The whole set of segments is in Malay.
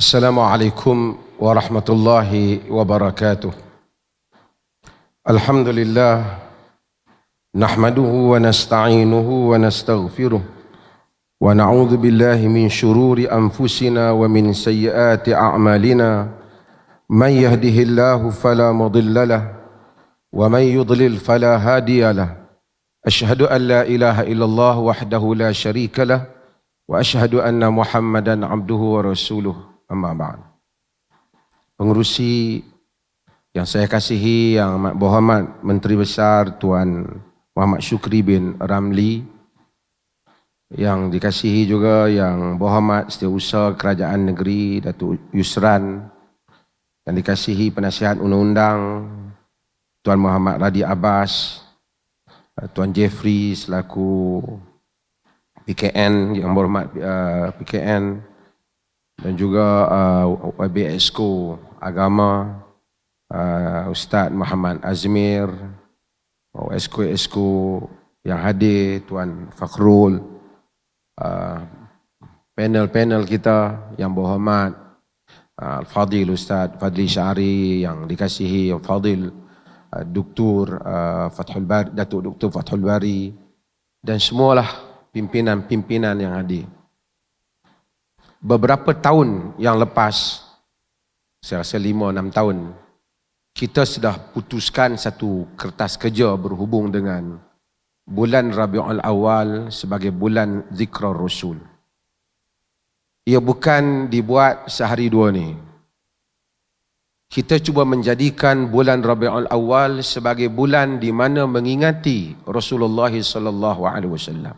Assalamualaikum warahmatullahi wabarakatuh. Alhamdulillah nahmaduhu wa nasta'inuhu wa nastaghfiruh wa na'udzu billahi min syururi anfusina wa min sayyiati a'malina. Man yahdihillahu fala mudilla lahu wa man yudlil fala hadiya lahu. Asyhadu an la ilaha illallah wahdahu la syarika lahu wa asyhadu anna Muhammadan abduhu wa rasuluh. Amma ba'd. Pengerusi yang saya kasihi, yang amat berhormat Menteri Besar Tuan Muhammad Shukri bin Ramli, yang dikasihi juga yang berhormat Setiausaha Kerajaan Negeri Datuk Yusran, yang dikasihi Penasihat Undang-Undang Tuan Muhammad Radi Abbas, Tuan Jeffrey selaku PKN, yang berhormat PKN, dan juga YB Exco Agama, Ustaz Muhammad Azmir, Exco yang hadir, Tuan Fakhrul, panel-panel kita yang berhormat, Al-Fadil Ustaz Fadli Syari, yang dikasihi Al-Fadil Dr. Fathul Bari, Datuk Dr. Fathul Bari, dan semualah pimpinan-pimpinan yang hadir. Beberapa tahun yang lepas, saya rasa 5-6 tahun, kita sudah putuskan satu kertas kerja berhubung dengan bulan Rabiul Awal sebagai bulan Zikrar Rasul. Ia bukan dibuat sehari dua ni. Kita cuba menjadikan bulan Rabiul Awal sebagai bulan di mana mengingati Rasulullah sallallahu alaihi wasallam.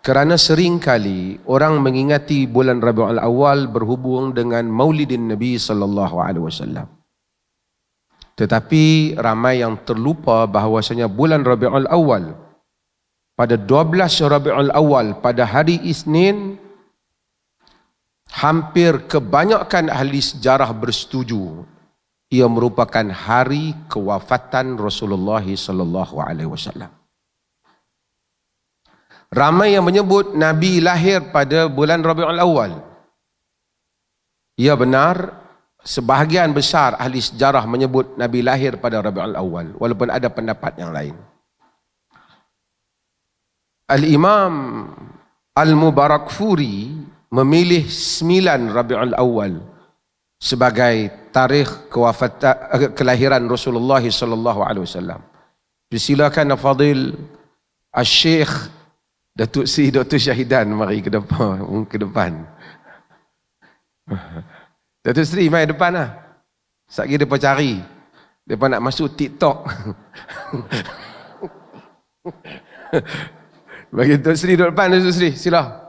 Kerana seringkali orang mengingati bulan Rabiul Awal berhubung dengan Maulidin Nabi sallallahu alaihi wasallam. Tetapi ramai yang terlupa bahawasanya bulan Rabiul Awal pada 12 Rabiul Awal pada hari Isnin, hampir kebanyakan ahli sejarah bersetuju ia merupakan hari kewafatan Rasulullah sallallahu alaihi wasallam. Ramai yang menyebut Nabi lahir pada bulan Rabiul Awal. Ya benar, sebahagian besar ahli sejarah menyebut Nabi lahir pada Rabiul Awal, walaupun ada pendapat yang lain. Al-Imam Al-Mubarakfuri memilih 9 Rabiul Awal sebagai tarikh kelahiran Rasulullah sallallahu alaihi wasallam. Disilakan Al-Fadil Al-Syekh Datuk Seri Dr. Syahidan mari ke depan. Datuk Seri mai depan lah. Sekali depa cari. Depa nak masuk TikTok. Bagi Datuk Seri duduk depan, Datuk Seri, sila.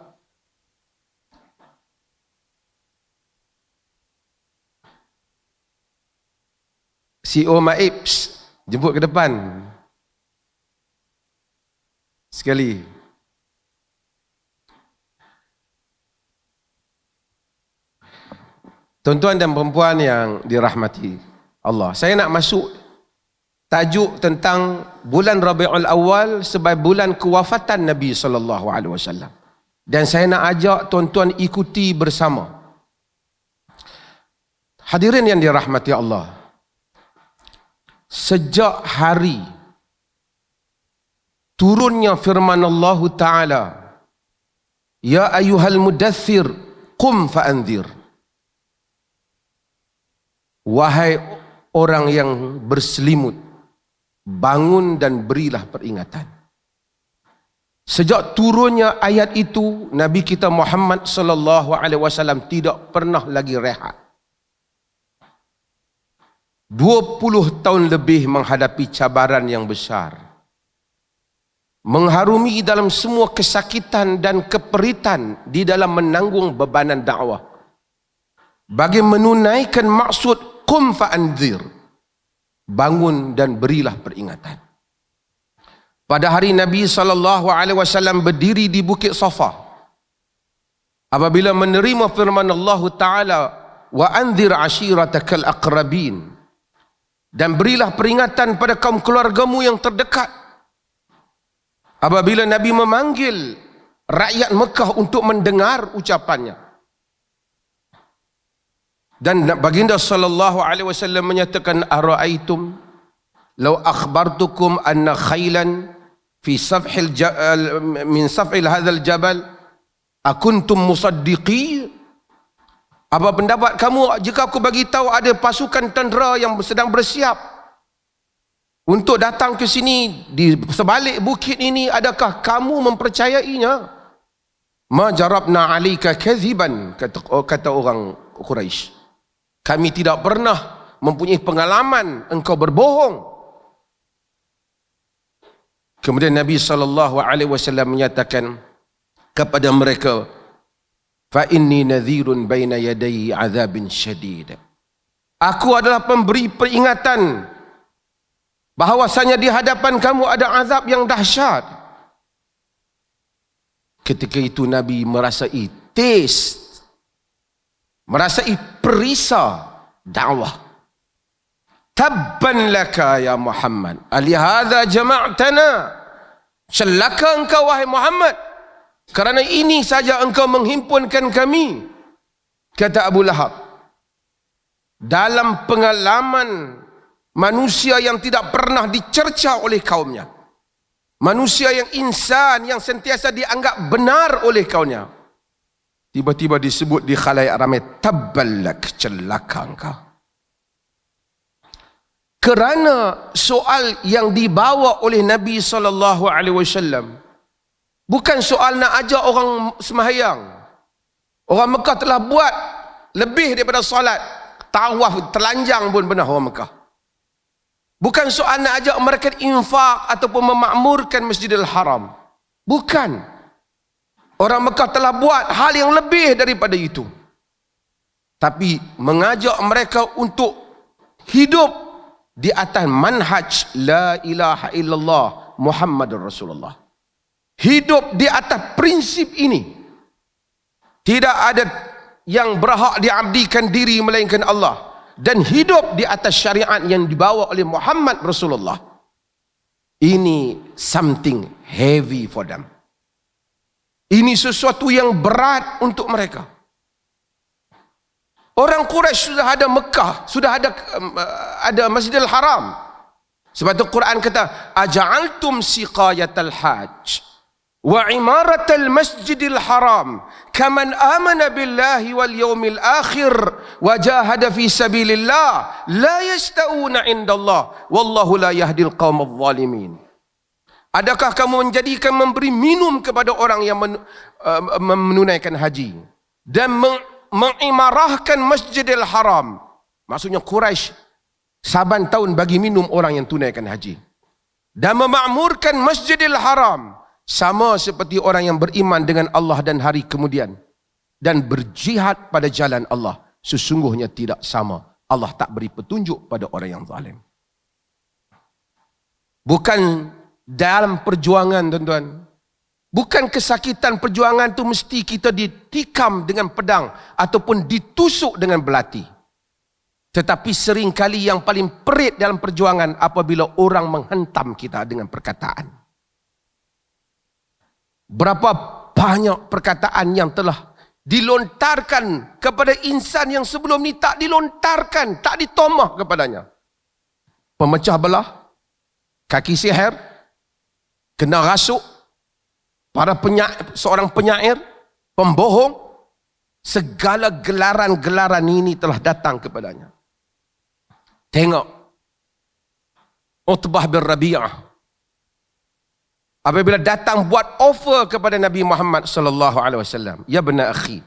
CEO Maips jemput ke depan. Sekali. Tuan-tuan dan perempuan yang dirahmati Allah, saya nak masuk tajuk tentang bulan Rabiul Awal sebagai bulan kewafatan Nabi sallallahu alaihi wasallam. Dan saya nak ajak tuan-tuan ikuti bersama. Hadirin yang dirahmati Allah, sejak hari turunnya firman Allah Ta'ala, Ya ayyuhal mudaththir qum fa'anzir, wahai orang yang berselimut, bangun dan berilah peringatan. Sejak turunnya ayat itu, Nabi kita Muhammad sallallahu alaihi wasallam tidak pernah lagi rehat. 20 tahun lebih menghadapi cabaran yang besar, mengharumi dalam semua kesakitan dan keperitan di dalam menanggung bebanan dakwah, bagi menunaikan maksud qum fa'anzir, bangun dan berilah peringatan. Pada hari Nabi SAW berdiri di Bukit Safa, apabila menerima firman Allah Ta'ala, wa anzir ashiratakal aqrabin, dan berilah peringatan pada kaum keluargamu yang terdekat. Apabila Nabi memanggil rakyat Mekah untuk mendengar ucapannya, Dan baginda sallallahu alaihi wasallam menyatakan, ara'aitum law akhbartukum anna khailan fi safhil min safhil hadzal jabal akuntum musaddiqi. Apa pendapat kamu jika aku bagi tahu ada pasukan tentera yang sedang bersiap untuk datang ke sini di sebalik bukit ini, adakah kamu mempercayainya? Ma jarabna alika kadhiban, kata orang Quraisy. Kami tidak pernah mempunyai pengalaman engkau berbohong. Kemudian Nabi sallallahu alaihi wasallam menyatakan kepada mereka, fa inni nadhirun baina yaday azabin syadid. Aku adalah pemberi peringatan bahawasanya di hadapan kamu ada azab yang dahsyat. Ketika itu Nabi merasai taste, merasai perisa dakwah. Tabban laka ya Muhammad, alihadza jama'tana. Celaka engkau wahai Muhammad, kerana ini saja engkau menghimpunkan kami. Kata Abu Lahab. Dalam pengalaman manusia yang tidak pernah dicerca oleh kaumnya, manusia yang insan, yang sentiasa dianggap benar oleh kaumnya, tiba-tiba disebut di khalayak ramai, tabbalak, celaka engkau. Kerana soal yang dibawa oleh Nabi SAW bukan soal nak ajak orang sembahyang. Orang Mekah telah buat lebih daripada solat, tawaf telanjang pun pernah orang Mekah. Bukan soal nak ajak mereka infak ataupun memakmurkan Masjidil Haram. Bukan. Orang Mekah telah buat hal yang lebih daripada itu. Tapi mengajak mereka untuk hidup di atas manhaj la ilaha illallah Muhammadur Rasulullah. Hidup di atas prinsip ini. Tidak ada yang berhak diabdikan diri melainkan Allah. Dan hidup di atas syariat yang dibawa oleh Muhammad Rasulullah. Ini something heavy for them. Ini sesuatu yang berat untuk mereka. Orang Quraisy sudah ada Mekah, sudah ada Masjidil Haram. Sebab itu Quran kata, aja'altum siqayatal hajj wa imaratal Masjidil Haram kaman amana billahi wal yawmil akhir wa jahada fi sabilillah la yasta'una indallah wallahu la yahdil qaumadh dhalimin. Adakah kamu menjadikan memberi minum kepada orang yang menunaikan haji dan mengimarahkan Masjidil Haram? Maksudnya Quraisy saban tahun bagi minum orang yang tunaikan haji, dan memakmurkan Masjidil Haram sama seperti orang yang beriman dengan Allah dan hari kemudian dan berjihad pada jalan Allah. Sesungguhnya tidak sama. Allah tak beri petunjuk pada orang yang zalim. Bukan dalam perjuangan, tuan-tuan. Bukan kesakitan perjuangan tu mesti kita ditikam dengan pedang ataupun ditusuk dengan belati. Tetapi seringkali yang paling perit dalam perjuangan apabila orang menghentam kita dengan perkataan. Berapa banyak perkataan yang telah dilontarkan kepada insan yang sebelum ni tak dilontarkan, tak ditomah kepadanya. Pemecah belah, kaki sihir, kena rasuk, seorang penyair, pembohong, segala gelaran-gelaran ini telah datang kepadanya. Tengok Utbah bin Rabi'ah apabila datang buat offer kepada Nabi Muhammad sallallahu alaihi wasallam, ya bena akhi,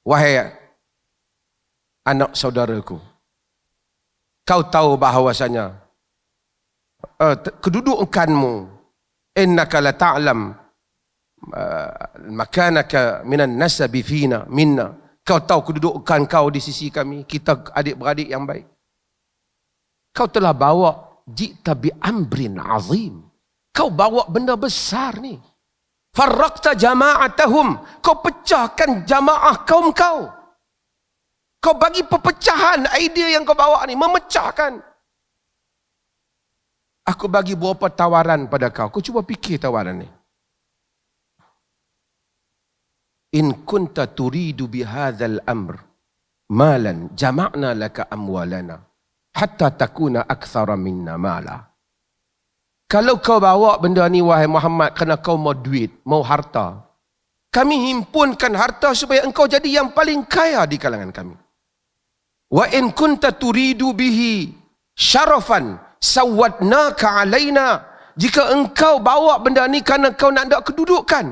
wahai anak saudaraku, kau tahu bahawasanya kedudukanmu, innaka la ta'lam makanaka minan nasabi fina minna, kau tahu kedudukan kau di sisi kami, kita adik-beradik yang baik. Kau telah bawa jita bi amrin azim, kau bawa benda besar ni. Farraqta jama'atahum, kau pecahkan jamaah kaum kau. Kau bagi perpecahan, idea yang kau bawa ni memecahkan. Aku bagi beberapa tawaran pada kau, kau cuba fikir tawaran ni. In kunta turidu bihadzal amr malan jama'na laka amwalana hatta takuna akthara minna mala. Kalau kau bawa benda ni wahai Muhammad kerana kau mau duit, mau harta, kami himpunkan harta supaya engkau jadi yang paling kaya di kalangan kami. Wa in kunta turidu bihi syarafan sawwadnaka alaina. Jika engkau bawa benda ni kerana kau nak ada kedudukan,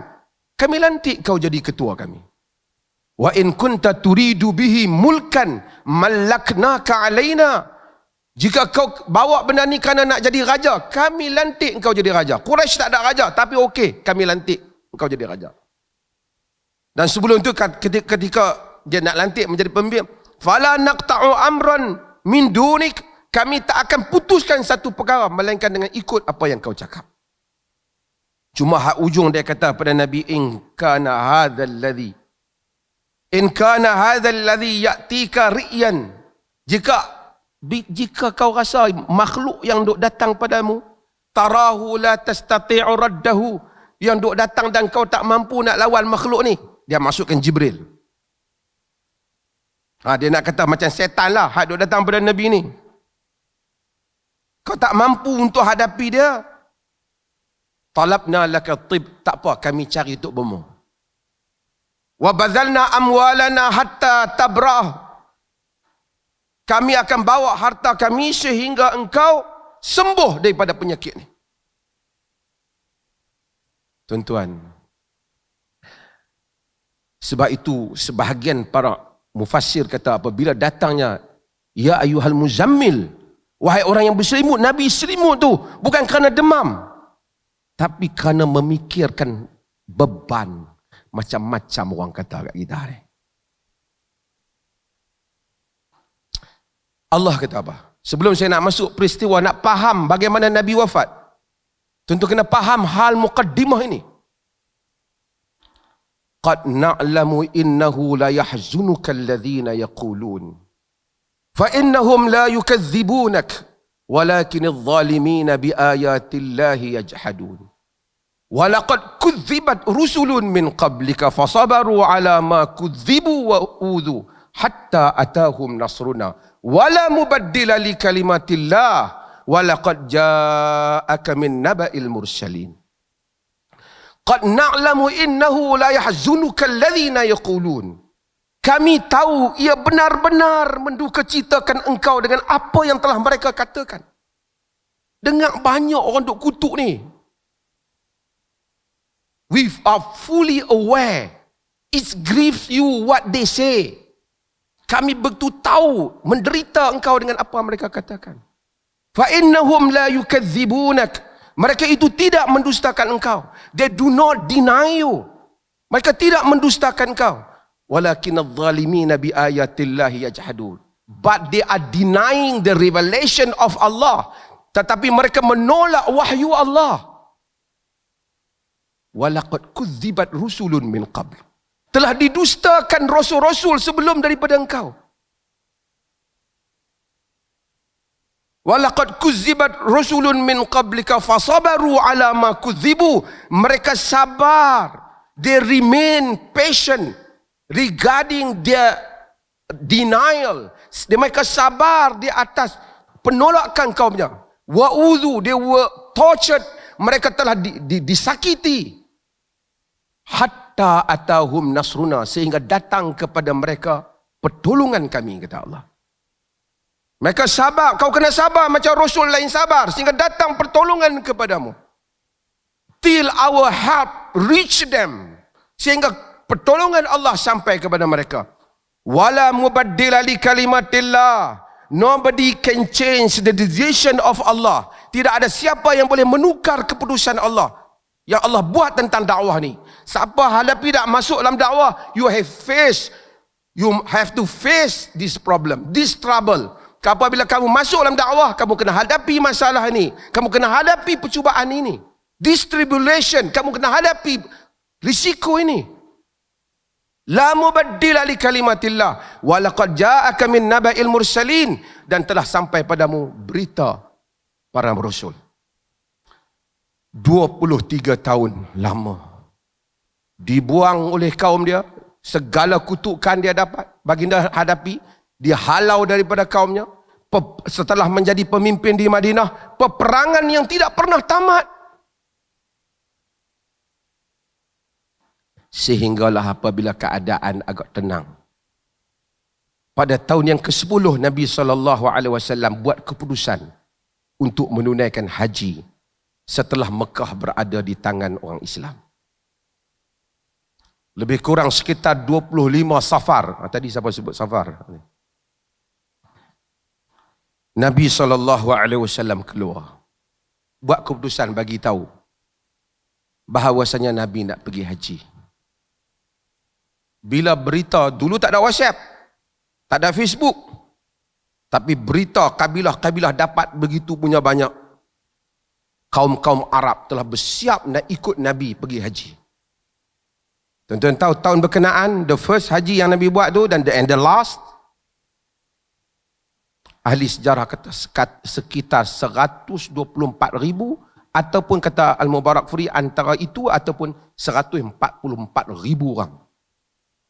kami lantik kau jadi ketua kami. Wa in kunta turidu bihi mulkan mallaknaka alaina. Jika kau bawa benda ni kerana nak jadi raja, kami lantik engkau jadi raja. Quraisy tak ada raja, tapi okey, kami lantik engkau jadi raja. Dan sebelum itu ketika dia nak lantik menjadi pemimpin, fala naqta'u amran min dunik, kami tak akan putuskan satu perkara melainkan dengan ikut apa yang kau cakap. Cuma hak ujung dia kata pada Nabi, in kana hadzal ladzi ya'tika ri'yan, jika kau rasa makhluk yang duk datang padamu, tarahu la tastati'u raddahu, yang duk datang dan kau tak mampu nak lawan makhluk ni, dia masukkan Jibril. Dia nak kata macam setan lah hak duk datang pada Nabi ni. Kau tak mampu untuk hadapi dia, talabna laka tib, tak apa, kami cari untuk bomo. Wa bazalna amwalana hatta tabrah, kami akan bawa harta kami sehingga engkau sembuh daripada penyakit ni. Tuan-tuan, sebab itu sebahagian para mufassir kata apabila datangnya ya ayyuhal muzammil, wahai orang yang berselimut, Nabi selimut tu bukan kerana demam, tapi kerana memikirkan beban macam-macam orang kata kat kita ni. Allah kata apa? Sebelum saya nak masuk peristiwa, nak faham bagaimana Nabi wafat, tentu kena faham hal muqaddimah ini. Qad na'lamu innahu la yahzunuka alladhina yaqulun fa innahum la yukadzibunak walakin adh-dhalimina bi ayatillahi yajhadun. Wa laqad kudzibat rusulun min qablika fasabaru ala ma kudzibu wa udhu hatta atahum nasruna wala mubaddila li kalimatillah wa laqad ja'aka min naba'il mursalin. Qad na'lamu innahu la yahzunuka alladhina yaqulun. Kami tahu ia benar-benar mendukacitakan engkau dengan apa yang telah mereka katakan. Dengar banyak orang duk kutuk ni. We are fully aware. It grieves you what they say. Kami begitu tahu menderita engkau dengan apa mereka katakan. Fa innahum la yukadzibunak. Mereka itu tidak mendustakan engkau. They do not deny you. Mereka tidak mendustakan engkau. Walakin adh-dhalimina bi ayatillahi yajhadun. But they are denying the revelation of Allah. Tetapi mereka menolak wahyu Allah. Walaqad kudzibat rusulun min qabl. Telah didustakan rasul-rasul sebelum daripada engkau. Walaqad kudzibat rusulun min qablika fasabaru ala ma kudzibu. Mereka sabar. They remain patient regarding their denial. Mereka sabar di atas penolakan kaumnya. Wa udhu, they were tortured. Mereka telah disakiti. Hatta atahum nasruna, sehingga datang kepada mereka pertolongan kami, kata Allah. Mereka sabar, kau kena sabar macam Rasul lain sabar, sehingga datang pertolongan kepadamu. Till our help reach them, sehingga pertolongan Allah sampai kepada mereka. Wala mubaddila li kalimatillah. Nobody can change the decision of Allah. Tidak ada siapa yang boleh menukar keputusan Allah yang Allah buat tentang dakwah ni. Siapa hadapi tak masuk dalam dakwah, you have to face this problem, this trouble. Apabila kamu masuk dalam dakwah, kamu kena hadapi masalah ini, kamu kena hadapi percubaan ini, this tribulation, kamu kena hadapi risiko ini. La mubaddila li kalimatillah wa laqad ja'aka min naba'il mursalin, dan telah sampai padamu berita para rasul. 23 tahun lama dibuang oleh kaum dia, segala kutukan dia dapat, baginda hadapi, dia halau daripada kaumnya. Setelah menjadi pemimpin di Madinah, peperangan yang tidak pernah tamat. Sehinggalah apabila keadaan agak tenang, pada tahun yang ke-10 Nabi SAW buat keputusan untuk menunaikan haji setelah Mekah berada di tangan orang Islam. Lebih kurang sekitar 25 Safar. Tadi siapa sebut Safar? Nabi SAW keluar. Buat keputusan bagi tahu bahawasanya Nabi nak pergi haji. Bila berita, dulu tak ada WhatsApp, tak ada Facebook. Tapi berita kabilah-kabilah dapat begitu punya banyak. Kaum-kaum Arab telah bersiap nak ikut Nabi pergi haji. Tuan-tuan tahu tahun berkenaan, the first haji yang Nabi buat tu dan the last, ahli sejarah kata sekitar 124,000 ataupun kata Al-Mubarak Furi antara itu ataupun 144,000 orang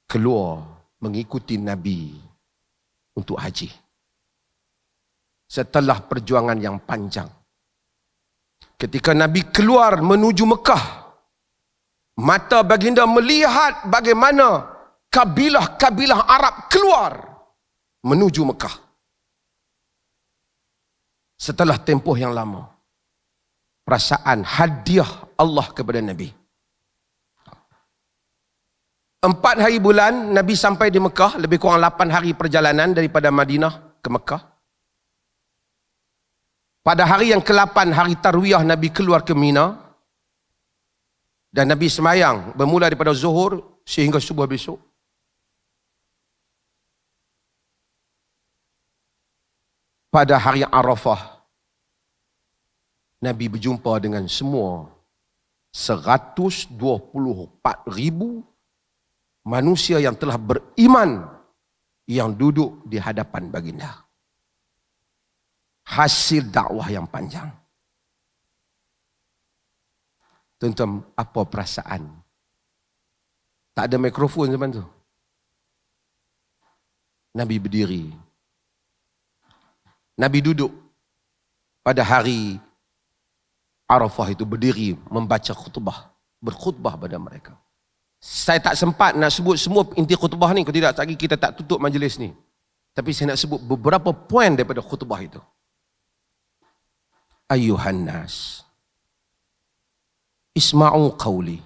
keluar mengikuti Nabi untuk haji. Setelah perjuangan yang panjang, ketika Nabi keluar menuju Mekah, mata baginda melihat bagaimana kabilah-kabilah Arab keluar menuju Mekah. Setelah tempoh yang lama, perasaan hadiah Allah kepada Nabi. 4 hari bulan Nabi sampai di Mekah, lebih kurang 8 hari perjalanan daripada Madinah ke Mekah. Pada hari yang ke-8, hari Tarwiyah, Nabi keluar ke Mina. Dan Nabi semayang bermula daripada zuhur sehingga subuh besok. Pada hari Arafah, Nabi berjumpa dengan semua 124,000 manusia yang telah beriman yang duduk di hadapan baginda. Hasil dakwah yang panjang. Tuan-tuan, apa perasaan? Tak ada mikrofon zaman tu. Nabi berdiri. Nabi duduk pada hari Arafah itu, berdiri membaca khutbah, berkhutbah pada mereka. Saya tak sempat nak sebut semua inti khutbah ni, kalau tidak lagi kita tak tutup majlis ni. Tapi saya nak sebut beberapa poin daripada khutbah itu. Ayuhan nas, isma'u qawli.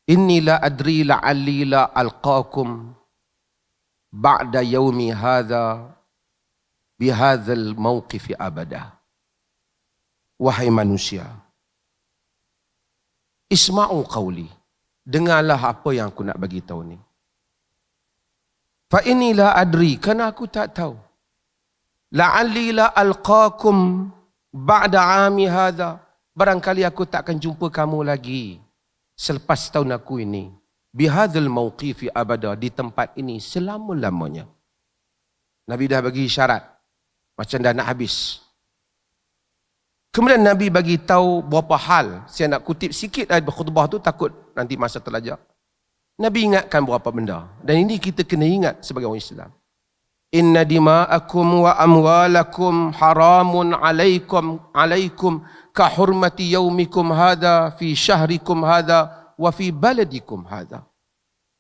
Inni la adri la'alli la alqakum ba'da yaumi hadha bihadzal mawqifi abada. Wahai manusia, isma'u qawli, dengarlah apa yang aku nak bagi tahu ni. Fa inni la adri, kerana aku tak tahu. La'alli la alqakum ba'da 'ami hadha, barangkali aku tak akan jumpa kamu lagi selepas tahun aku ini. Bihadzal mawqifi abada, di tempat ini selama-lamanya. Nabi dah bagi syarat macam dah nak habis. Kemudian Nabi bagi tahu beberapa hal. Saya nak kutip sikit dari khutbah tu, takut nanti masa terlajak. Nabi ingatkan beberapa benda, dan ini kita kena ingat sebagai orang Islam. Inna dima'akum wa amwalakum haramun alaikum ka hurmati yaumikum hadha fi syahrikum hadha wa fi baladikum hadha.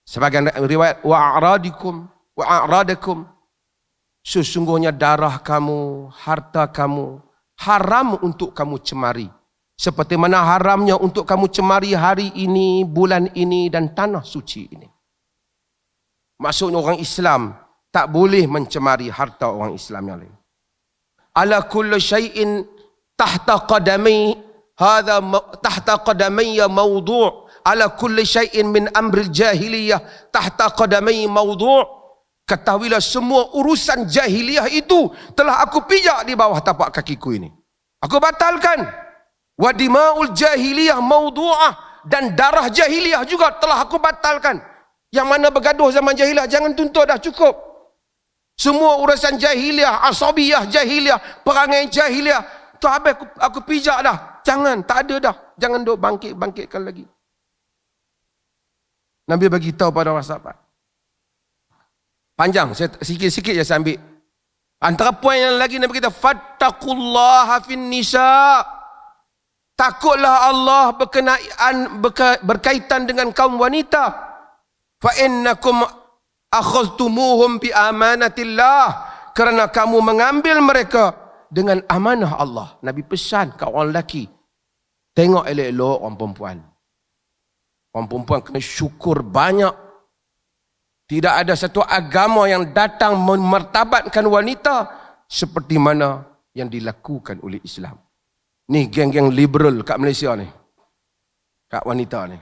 Sebagian riwayat wa a'radakum, sesungguhnya darah kamu, harta kamu haram untuk kamu cemari, seperti mana haramnya untuk kamu cemari hari ini, bulan ini dan tanah suci ini. Maksudnya orang Islam tak boleh mencemari harta orang Islam yang lain. Ala kulli syai'in tahta qadami hadha tahta qadamayya mawdu', ala kulli syai'in min amril jahiliyah tahta qadami mawdu'. Ketahuilah semua urusan jahiliyah itu telah aku pijak di bawah tapak kakiku ini. Aku batalkan. Wa dima'ul jahiliyah mawdu'ah, dan darah jahiliyah juga telah aku batalkan. Yang mana bergaduh zaman jahiliyah jangan tuntut dah, cukup. Semua urusan jahiliyah, asabiyah jahiliyah, perangai jahiliyah, tu habis aku pijak dah. Jangan, tak ada dah. Jangan duk bangkit-bangkitkan lagi. Nabi bagi tahu pada para sahabat. Panjang, sikit-sikit je saya ambil. Antara poin yang lagi Nabi kata, fattaqullaha fin nisa. Takutlah Allah berkaitan dengan kaum wanita. Fa innakum akhadtumuhum bi amanatillah. Kerana kamu mengambil mereka dengan amanah Allah. Nabi pesan kat orang lelaki, tengok elok-elok orang perempuan. Orang perempuan kena syukur banyak. Tidak ada satu agama yang datang memartabatkan wanita seperti mana yang dilakukan oleh Islam. Ni geng-geng liberal kat Malaysia ni. Kat wanita ni.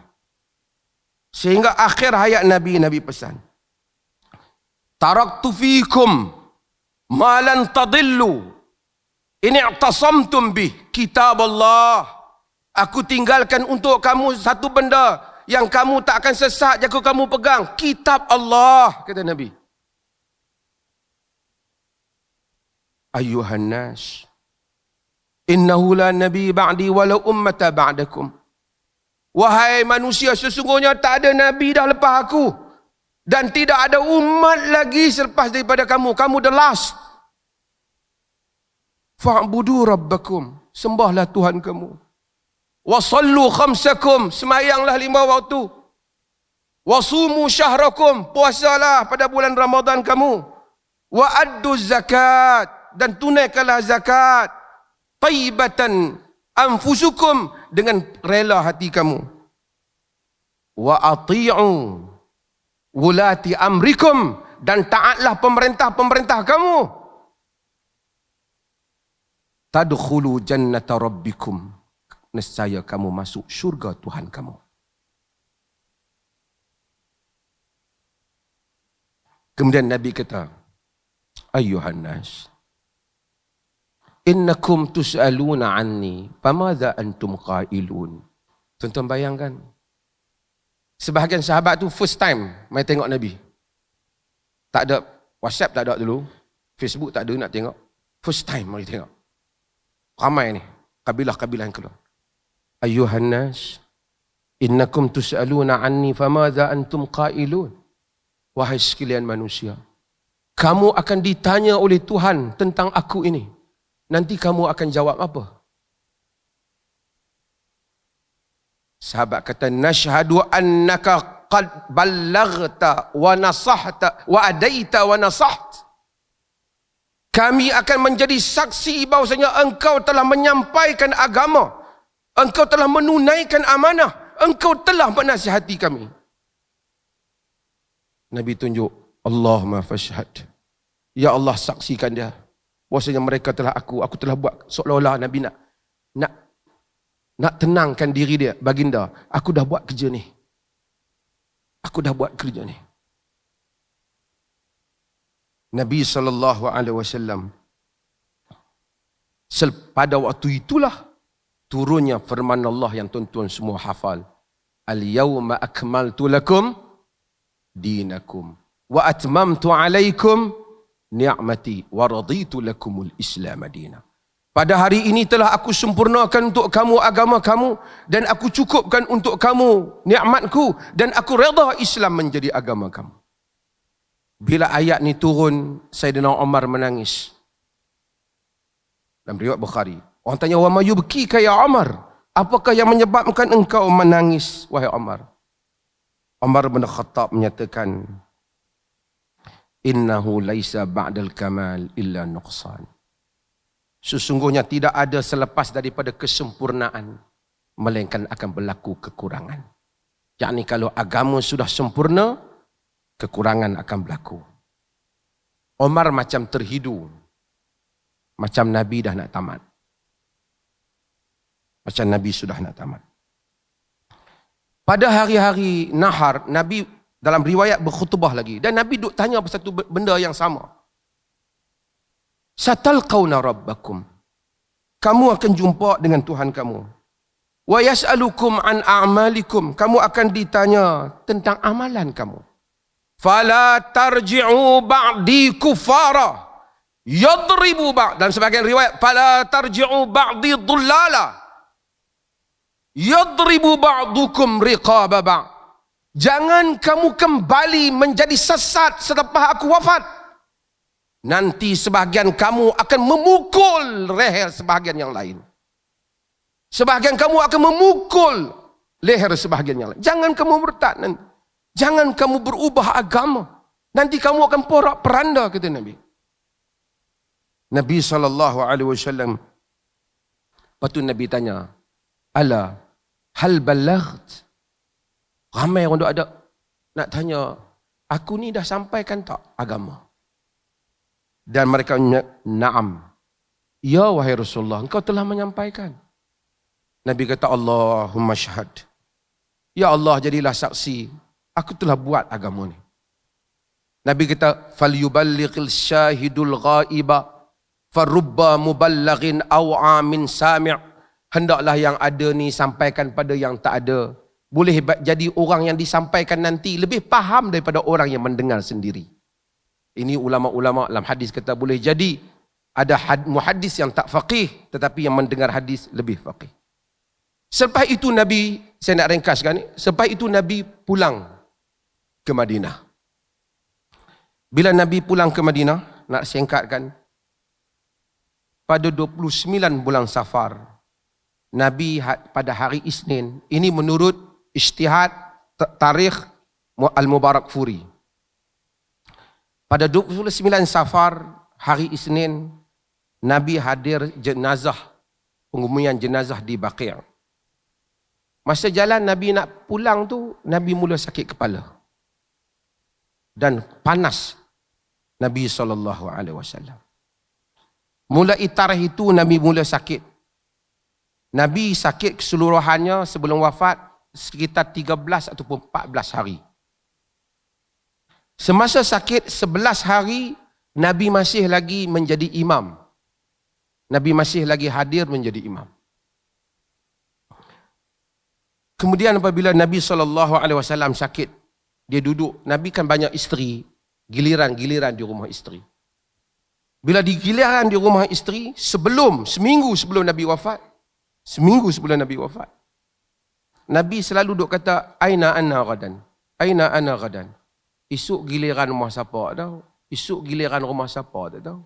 Sehingga akhir hayat Nabi, Nabi pesan, taraktu fikum ma lan tadillu in i'tasamtum bih kitab Allah. Aku tinggalkan untuk kamu satu benda yang kamu tak akan sesat jika kamu pegang, kitab Allah, kata Nabi. Ayuhan nas, innahu la nabi ba'di walau ummata ba'dakum. Wahai manusia, sesungguhnya tak ada nabi dah lepas aku, dan tidak ada umat lagi selepas daripada kamu. Kamu the last. Fa'budu rabbakum, sembahlah Tuhan kamu. Wasallu khamsakum, semayanglah 5 waktu. Wasumu syahrakum, puasalah pada bulan Ramadan kamu. Wa addu zakat, dan tunaikanlah zakat. Taibatan anfusukum, dengan rela hati kamu. Wa ati'u wulati amrikum, dan taatlah pemerintah-pemerintah kamu. Tadkhulu jannata rabbikum, nescaya kamu masuk syurga Tuhan kamu. Kemudian Nabi kata, Ayyuhan nas, innakum tus'aluna anni, famadha antum qailun. Tuan-tuan bayangkan, sebahagian sahabat tu first time mai tengok Nabi. Tak ada WhatsApp, tak ada dulu, Facebook tak ada nak tengok. First time mari tengok. Ramai ni, kabilah-kabilah yang keluar. Ayyuhan nas, innakum tus'aluna anni famadha antum qailun. Wahai sekalian manusia, kamu akan ditanya oleh Tuhan tentang aku ini. Nanti kamu akan jawab apa? Sahabat kata, nashhadu annaka qad ballaghta wa nasahta wa adaita wa nasaht. Kami akan menjadi saksi bahawasanya engkau telah menyampaikan agama. Engkau telah menunaikan amanah. Engkau telah menasihati kami. Nabi tunjuk, Allahumma fashhad. Ya Allah, saksikan dia. Bahawasanya mereka telah aku telah buat seolah-olah Nabi nak tenangkan diri dia, baginda. Aku dah buat kerja ni. Aku dah buat kerja ni. Nabi SAW, pada waktu itulah turunnya firman Allah yang tuan-tuan semua hafal. Al-yawma akmaltu lakum dinakum wa atmamtu alaikum ni'mati wa raditu lakumul Islam madina. Pada hari ini telah aku sempurnakan untuk kamu agama kamu, dan aku cukupkan untuk kamu nikmatku, dan aku redha Islam menjadi agama kamu. Bila ayat ni turun, Sayyidina Umar menangis. Dalam riwayat Bukhari, orang tanya, wa ma yubkika ya Umar? Apakah yang menyebabkan engkau menangis, wahai Umar? Umar bin Khattab menyatakan, innahu laisa ba'dal kamal illa nuqsan. Sesungguhnya tidak ada selepas daripada kesempurnaan, melainkan akan berlaku kekurangan. Yakni kalau agama sudah sempurna, kekurangan akan berlaku. Umar macam terhidu, macam Nabi dah nak tamat. Macam Nabi sudah nak tamat. Pada hari-hari nahar, Nabi dalam riwayat berkhutbah lagi, dan Nabi duk tanya satu benda yang sama. Satalqawna rabbakum, kamu akan jumpa dengan Tuhan kamu. Wa yas'alukum an a'malikum, kamu akan ditanya tentang amalan kamu. Fala tarji'u ba'di kufara yadribu ba'd, dalam sebagian riwayat fala tarji'u ba'di dhullala, Yadribu ba'dukum riqaba ba'd. Jangan kamu kembali menjadi sesat selepas aku wafat. Nanti sebahagian kamu akan memukul leher sebahagian yang lain. Sebahagian kamu akan memukul leher sebahagian yang lain. Jangan kamu murtad nanti. Jangan kamu berubah agama. Nanti kamu akan porak peranda, kata Nabi. Nabi SAW. Lepas tu Nabi tanya, ala hal balaght? Ramai orang ada nak tanya, aku ni dah sampaikan tak agama? Dan mereka na'am. Ya wahai Rasulullah, engkau telah menyampaikan. Nabi kata, Allahumma syahad. Ya Allah, jadilah saksi. Aku telah buat agama ni. Nabi kata, falyuballighil syahidul ghaiba farubba muballaghin aw'a min sami'. Hendaklah yang ada ni sampaikan pada yang tak ada. Boleh jadi orang yang disampaikan nanti lebih faham daripada orang yang mendengar sendiri. Ini ulama-ulama dalam hadis kata boleh jadi ada muhaddis yang tak faqih tetapi yang mendengar hadis lebih faqih. Selepas itu Nabi, saya nak ringkaskan ni, selepas itu Nabi pulang ke Madinah. Bila Nabi pulang ke Madinah, nak singkatkan, pada 29 bulan Safar, Nabi pada hari Isnin, ini menurut ijtihad tarikh Al-Mubarakfuri. Pada 29 Safar, hari Isnin, Nabi hadir jenazah, pengumian jenazah di Baqi'. Masa jalan Nabi nak pulang tu, Nabi mula sakit kepala. Dan panas Nabi SAW. Mulai tarikh itu Nabi mula sakit. Nabi sakit keseluruhannya sebelum wafat sekitar 13 ataupun 14 hari. Semasa sakit 11 hari, Nabi masih lagi menjadi imam. Nabi masih lagi hadir menjadi imam. Kemudian apabila Nabi SAW sakit, dia duduk. Nabi kan banyak isteri, giliran-giliran di rumah isteri. Bila di giliran di rumah isteri, seminggu sebelum Nabi wafat, Nabi selalu duk kata, Aina ana ghadan? Aina ana ghadan? Esok giliran rumah siapa tahu? Esok giliran rumah siapa tak tahu?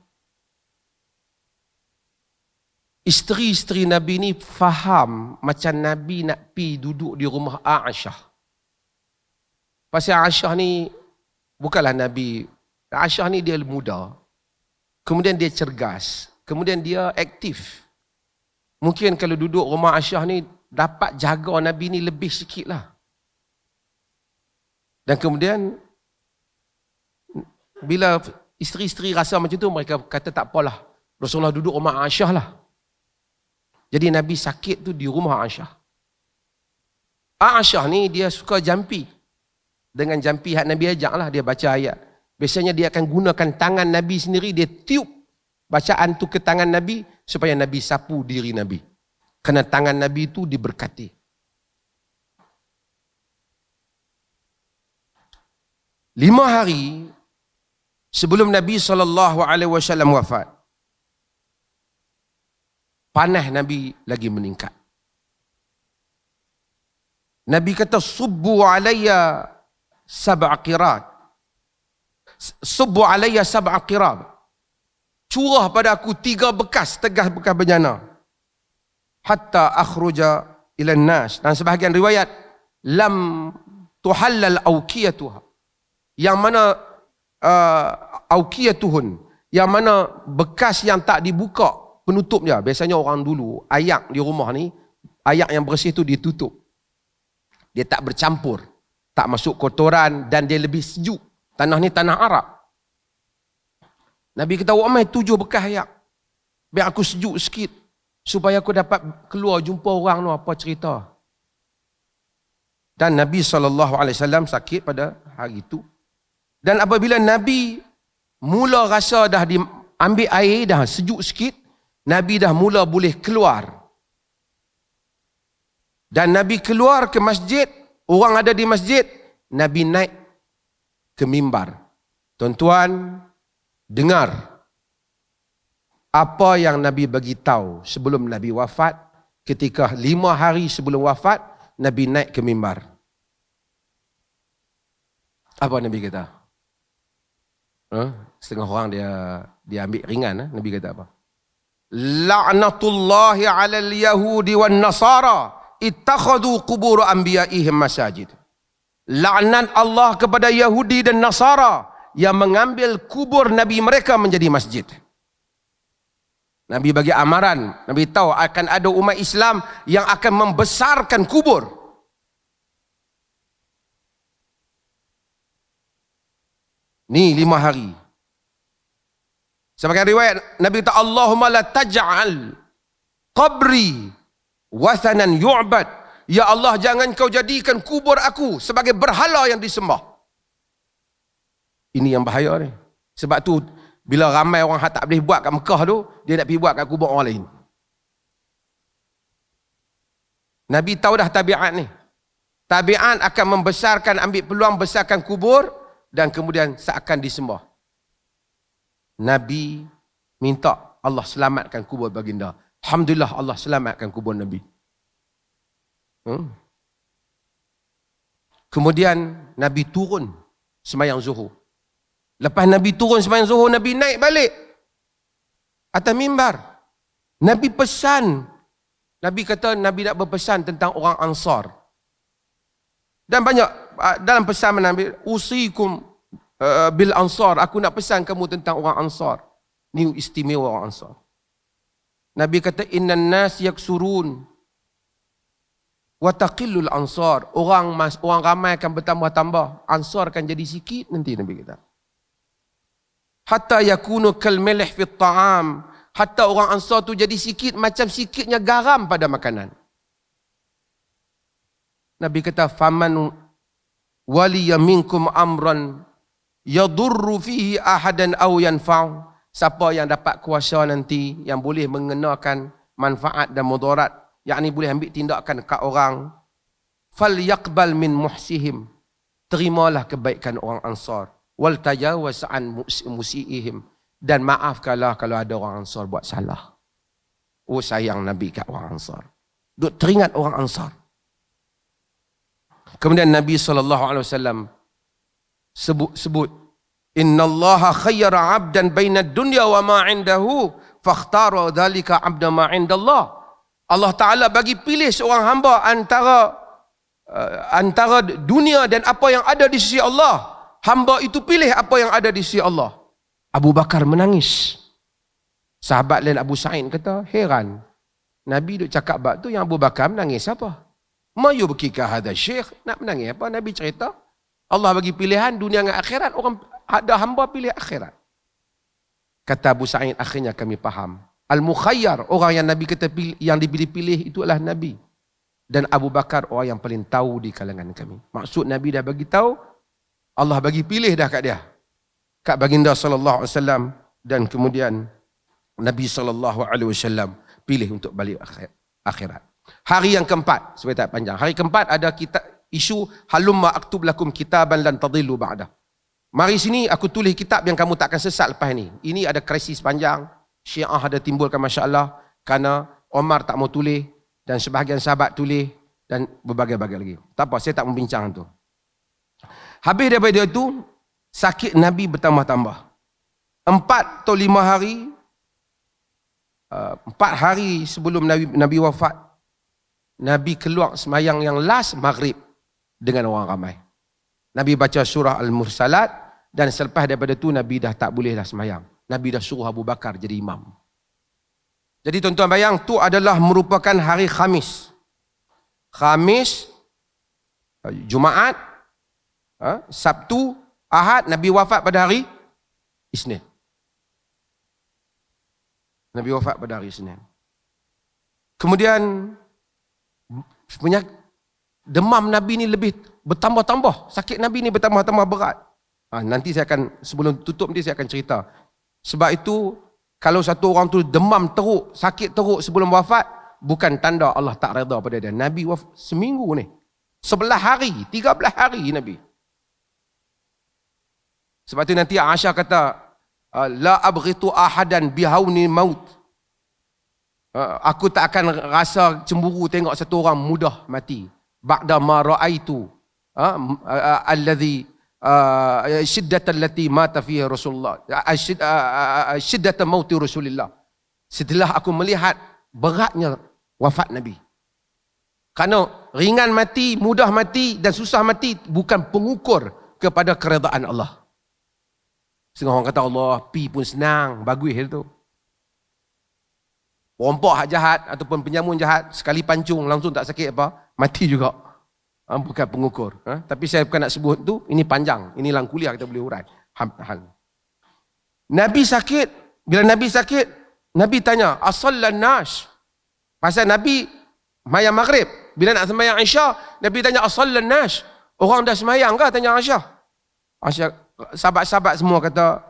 Isteri-isteri Nabi ni faham macam Nabi nak pi duduk di rumah Aisyah. Pasal Aisyah ni bukanlah Nabi. Aisyah ni dia muda. Kemudian dia cergas. Kemudian dia aktif. Mungkin kalau duduk rumah Aisyah ni dapat jaga Nabi ni lebih sikit lah. Dan kemudian bila isteri-isteri rasa macam tu, mereka kata tak apalah, Rasulullah duduk rumah Aisyah lah. Jadi Nabi sakit tu di rumah Aisyah. Aisyah ni dia suka jampi. Dengan jampi hak Nabi ajak lah, dia baca ayat. Biasanya dia akan gunakan tangan Nabi sendiri, dia tiup bacaan tu ke tangan Nabi supaya Nabi sapu diri Nabi. Kerana tangan Nabi itu diberkati. Lima hari sebelum Nabi SAW wafat, panah Nabi lagi meningkat. Nabi kata, subbu alayya sab'a qirat. Subbu alayya sab'a qirat. Curah pada aku 3 bekas bencana. Hatta akhruja ila nas. Dan sebahagian riwayat, lam tuhallal awqiyatuha. Yang mana awqiyatuhun, yang mana bekas yang tak dibuka penutupnya. Biasanya orang dulu, ayak di rumah ni, ayak yang bersih tu ditutup. Dia tak bercampur, tak masuk kotoran dan dia lebih sejuk. Tanah ni tanah Arab. Nabi kata, "Wah, 7 bekas ayak. Biar aku sejuk sikit supaya aku dapat keluar jumpa orang tu apa cerita." Dan Nabi SAW sakit pada hari itu. Dan apabila Nabi mula rasa dah diambil air, dah sejuk sikit, Nabi dah mula boleh keluar. Dan Nabi keluar ke masjid, orang ada di masjid, Nabi naik ke mimbar. Tuan-tuan, dengar apa yang Nabi bagi tahu sebelum Nabi wafat ketika 5 hari sebelum wafat, Nabi naik ke mimbar. Apa Nabi kata? Setengah orang dia ambil ringan. Nabi kata apa? La'natullahi 'alal yahudi wan nasara ittakhadhu qubur anbiya'ihim masajid. Laknat Allah kepada Yahudi dan Nasara yang mengambil kubur Nabi mereka menjadi masjid. Nabi bagi amaran, Nabi tahu akan ada umat Islam yang akan membesarkan kubur. Ni 5 hari. Sebagai riwayat, Nabi kata, Allahumma la taj'al qabri wathanan yu'bad. Ya Allah, jangan kau jadikan kubur aku sebagai berhala yang disembah. Ini yang bahaya ni. Sebab tu, bila ramai orang tak boleh buat kat Mekah tu, dia nak pergi buat kat kubur orang lain. Nabi tahu dah tabiat ni. Tabiat akan membesarkan, ambil peluang besarkan kubur dan kemudian seakan disembah. Nabi minta Allah selamatkan kubur baginda. Alhamdulillah Allah selamatkan kubur Nabi. Kemudian Nabi turun sembahyang zuhur. Lepas Nabi turun sembahyang zuhur, Nabi naik balik atas mimbar. Nabi pesan. Nabi kata Nabi nak berpesan tentang orang Ansar. Dan banyak dalam pesan Nabi, usikum bil Ansar, aku nak pesan kamu tentang orang Ansar. Ni istimewa orang Ansar. Nabi kata innan nas yaksurun wa taqillul ansar. Orang ramai akan bertambah-tambah, Ansar akan jadi sikit nanti, Nabi kata. Hatta yakunu kal milh fi ta'am, hatta orang Ansar tu jadi sikit macam sikitnya garam pada makanan. Nabi kata faman waliya minkum amran yadurru fihi ahadan aw yanfa'u, siapa yang dapat kuasa nanti yang boleh mengenakan manfaat dan mudarat, yakni boleh ambil tindakan kat orang, falyaqbal min muhsihim, terimalah kebaikan orang Ansar, wal tajawaz an musiihim, dan maafkanlah kalau ada orang Ansar buat salah. Oh, sayang Nabi kat orang Ansar. Duk teringat orang Ansar. Kemudian Nabi SAW sebut innallaha khayyara 'abdan baina dunya wa ma 'indahu fakhtara dhalika 'abda ma 'indallah. Allah Ta'ala bagi pilih seorang hamba antara dunia dan apa yang ada di sisi Allah. Hamba itu pilih apa yang ada di sisi Allah. Abu Bakar menangis. Sahabat lain Abu Sa'id kata, heran. Nabi duk cakap bab tu, yang Abu Bakar menangis apa? Ma yubkika hadha syekh? Nak menangis apa? Nabi cerita. Allah bagi pilihan dunia dengan akhirat. Orang ada hamba pilih akhirat. Kata Abu Sa'id, akhirnya kami faham. Al-Mukhayyar, orang yang Nabi kata yang dipilih-pilih itu adalah Nabi. Dan Abu Bakar orang yang paling tahu di kalangan kami. Maksud Nabi dah bagi tahu, Allah bagi pilih dah kat dia. Kat baginda sallallahu alaihi wasallam, dan kemudian Nabi sallallahu alaihi wasallam pilih untuk balik akhirat. Hari yang keempat, supaya tak panjang. Hari keempat ada kita isu halumma aktub lakum kitaban lan tadillu ba'dah. Mari sini aku tulis kitab yang kamu takkan sesat lepas ni. Ini ada krisis panjang. Syiah ada timbulkan masya-Allah kerana Omar tak mau tulis dan sebahagian sahabat tulis dan berbagai-bagai lagi. Tak apa, saya tak membincang tu. Habis daripada itu, sakit Nabi bertambah-tambah. 4 atau 5 hari, 4 hari sebelum Nabi wafat, Nabi keluar semayang yang last maghrib dengan orang ramai. Nabi baca surah Al-Mursalat dan selepas daripada itu Nabi dah tak boleh dah semayang. Nabi dah suruh Abu Bakar jadi imam. Jadi tuan-tuan bayang, tu adalah merupakan hari Khamis. Khamis, Jumaat, Sabtu, Ahad, Nabi wafat pada hari Isnin. Nabi wafat pada hari Isnin. Kemudian demam Nabi ni lebih bertambah-tambah. Sakit Nabi ni bertambah-tambah berat. Nanti saya akan, sebelum tutup nanti saya akan cerita. Sebab itu, kalau satu orang tu demam teruk, sakit teruk sebelum wafat, bukan tanda Allah tak redha pada dia. Nabi wafat seminggu ni. 11 hari, 13 hari Nabi. Sebab itu nanti Aisyah kata, la abghitu ahadan bihauni maut. Aku tak akan rasa cemburu tengok satu orang mudah mati. Ba'da ma ra'aitu alladhi syiddatan allati mata fiha Rasulullah. Syiddatan mauti Rasulullah. Setelah aku melihat beratnya wafat Nabi. Kerana ringan mati, mudah mati dan susah mati bukan pengukur kepada keredaan Allah. Setengah orang kata Allah pi pun senang, bagus tu. Perampok hak jahat ataupun penyamun jahat sekali pancung langsung tak sakit apa, mati juga. Bukan pengukur. Tapi saya bukan nak sebut tu, ini panjang. Ini dalam kuliah kita boleh urai. Nabi sakit, bila Nabi sakit, Nabi tanya, asallan nas. Pasal Nabi mayang maghrib. Bila nak sembahyang Isya, Nabi tanya asallan nas. Orang dah sembahyang ke? Tanya Aisyah. Aisyah, sahabat-sahabat semua kata,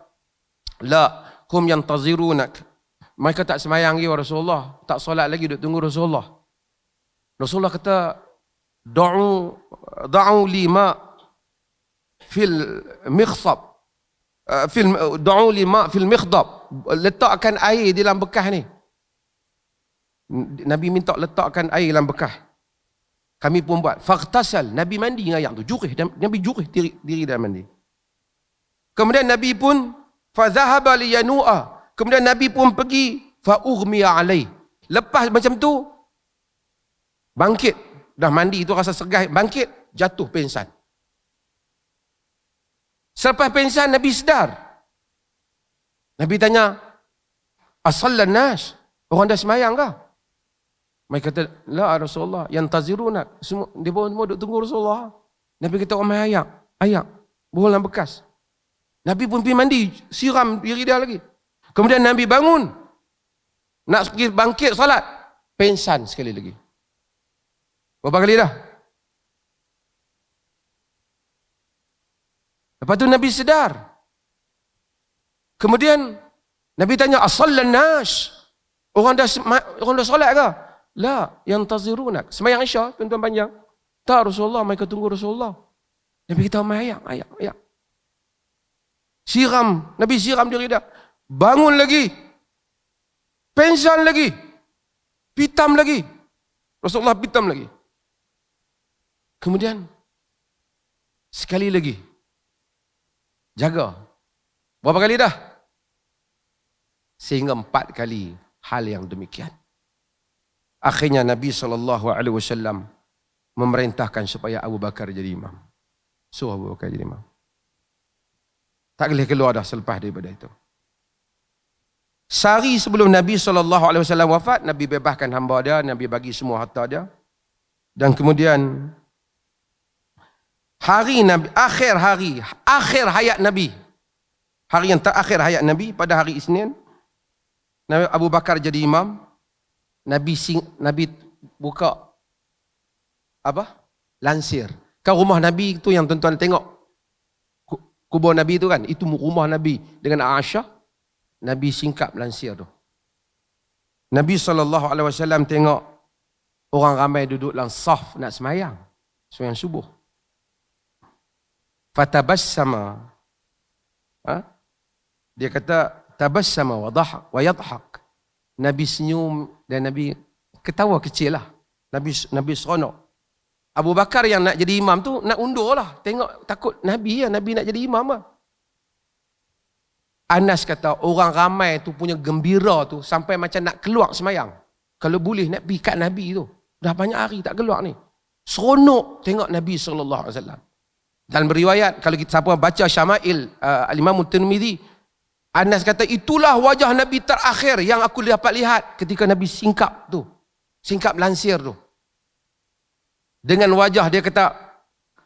la, hum yantazirunak. Mereka tak sembahyang lagi Rasulullah. Tak solat lagi, duduk tunggu Rasulullah. Rasulullah kata, da'u li ma fil mikhsab. Da'u li ma fil mikhdab. Letakkan air di dalam bekas ni. Nabi minta letakkan air dalam bekas. Kami pun buat. Faghtasal. Nabi mandi dengan air tu. Jurih. Nabi jurih diri dalam mandi. Kemudian Nabi pun fadhahaba liyanu'a. Kemudian Nabi pun pergi fa'ughmiya alaih. Lepas macam tu bangkit. Dah mandi tu rasa segar, bangkit, jatuh pingsan. Selepas pingsan Nabi sedar. Nabi tanya, asallan nas? Orang dah sembahyang ke? Mereka kata, la Rasulullah, yantaziruna. Semua dia pun semua duduk tunggu Rasulullah. Nabi kata, omai ayak, bohong bekas. Nabi pun pergi mandi, siram diri dia lagi. Kemudian Nabi bangun, nak pergi bangkit salat, pingsan sekali lagi. Berapa kali dah? Lepas tu Nabi sedar. Kemudian Nabi tanya, asallan nas? Orang dah solat ke? La, yantazirunak. Sembahyang Isya, tuan-tuan panjang. Tak Rasulullah, mereka tunggu Rasulullah. Nabi kata, ayak. Siram, Nabi siram diri dia. Bangun lagi. Pingsan lagi. Pitam lagi. Rasulullah pitam lagi. Kemudian sekali lagi jaga. Berapa kali dah? Sehingga 4 kali hal yang demikian. Akhirnya Nabi SAW memerintahkan supaya Abu Bakar jadi imam. Suruh Abu Bakar jadi imam. Tak boleh keluar dah selepas daripada itu. Sehari sebelum Nabi SAW wafat, Nabi bebaskan hamba dia, Nabi bagi semua harta dia. Dan kemudian hari Nabi, akhir hayat Nabi. Hari yang terakhir hayat Nabi pada hari Isnin, Nabi Abu Bakar jadi imam. Nabi buka apa? Lansir. Kan rumah Nabi tu yang tuan-tuan tengok kubur Nabi tu kan, itu rumah Nabi dengan Aisyah. Nabi singkap lansir tu. Nabi SAW tengok orang ramai duduk dalam saf nak semayang. Semayang subuh. Fatabassama. Dia kata tabassama wa dhahak wa yadhak. Nabi senyum dan Nabi ketawa kecil lah. Nabi seronok. Abu Bakar yang nak jadi imam tu nak undur lah. Tengok takut Nabi ya, Nabi nak jadi imam lah. Anas kata orang ramai tu punya gembira tu sampai macam nak keluar semayang. Kalau boleh nak pergi kat Nabi tu. Dah banyak hari tak keluar ni. Seronok tengok Nabi SAW. Dan beriwayat, kalau kita siapa baca Syama'il Al-Imam Tirmidzi, Anas kata itulah wajah Nabi terakhir yang aku dapat lihat ketika Nabi singkap tu. Singkap lansir tu. Dengan wajah dia kata